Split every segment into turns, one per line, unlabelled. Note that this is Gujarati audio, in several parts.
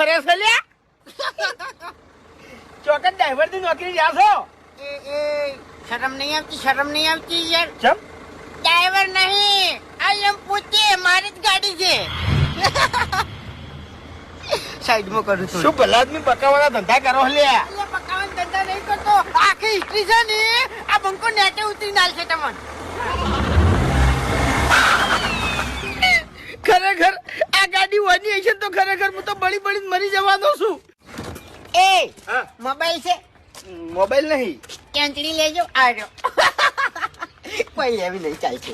ફરે છે લ્યા ચોકન ડ્રાઈવર ની નોકરી રહ્યા છો
શરમ નહીં આવતી યાર
ચમ
ડ્રાઈવર નહીં આ એમ પોતે મારી જ ગાડી છે સાઈડમાં કરું છું
શું ભલા આદમી બકાવાળા ધંધા કરો લ્યા
એટલે પકાવવાનો ધંધા નહીં કરતો આખી હિસ્ટ્રી છે ને આ બંકો નેટે ઉતરી નાલશે તમને
ખરેખર આ ગાડી વાની હશે તો ખરેખર હું તો બળી બળી મરી જવાનો છું
એ
હા
મોબાઈલ છે
મોબાઈલ નહીં
કેન્ચડી લેજો આવ્યો કોઈ એવી નહીં ચાલશે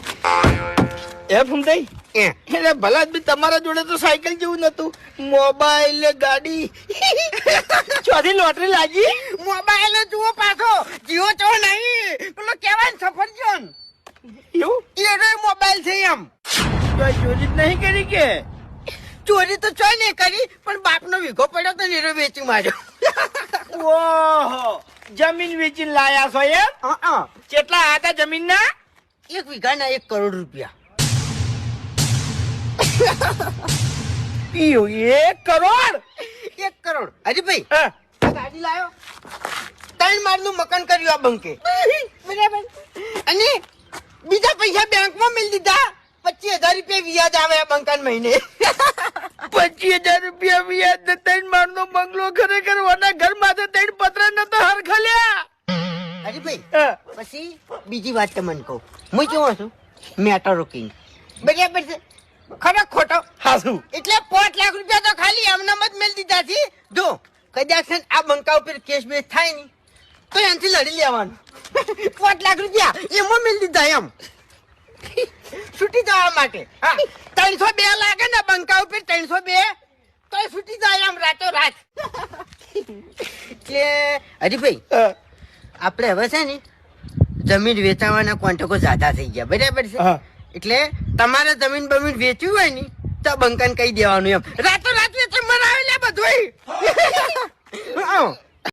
એ ફૂમતાઈ એટલે ભલા આદમી તમારા જોડે તો સાયકલ જેવું નતું મોબાઈલ ગાડી ચોથી લોટરી લાગી
મોબાઈલ જુઓ પાછો જીઓ ચો નહીં પેલો કેવાય સફરજન
એવું
એનો મોબાઈલ છે એમ
ચોરી જ નહીં કરી કે
ચોરી તો ચોય નહીં કરી પણ બાપનો વીઘો પડ્યો તો નીરો વેચી માર્યો
ઓહો જમીન વેચીને લાયા છો એમ કેટલા હતા જમીન ના
1 વીઘાના 1 કરોડ રૂપિયા
1 કરોડ
1 કરોડ હરીભાઈ
હા.
આ ગાડી લાયો 3 માળનું મકાન કર્યું આ બંકે બરાબર અને બીજા પૈસા બેંકમાં મેલી દીધા 25,000 રૂપિયા વ્યાજ આવે આ બંકાન મહિને
25,000 રૂપિયા વ્યાજ ને 3 માળનો બંગલો ખરેખર ઓના ઘર માથે 3 પતરા નતો હરખલ્યા
હરીભાઈ
હા.
પછી બીજી વાત તમને કહું હું કેવો છું મેટરો કિંગ બરાબર છે ખરો ખોટો
હાસુ
એટલે 5 લાખ રૂપિયા તો ખાલી એમનામ જ મેલ દીધા છે જો કદાચ છે ને આ બંકા ઉપર કેસ બેસ થાય ને તો એનાથી લડી લેવાનું 5 લાખ રૂપિયા એમાં મેલ દીધા એમ છૂટી જવા માટે હા 302 લાગે ને બંકા ઉપર 302 તો છૂટી જાય એમ રાતો રાત એટલે હરીભાઈ આપણે હવે છે ને જમીન વેચાવાના કોન્ટ્રાક્ટો જ્યાદા થઈ ગયા બરાબર છે
હા.
એટલે તમારે જમીન બમીન વેચવી હોય ને તો બંકન કહી દેવાનું એમ રાતો રાત વેચે મરાવેલા બધું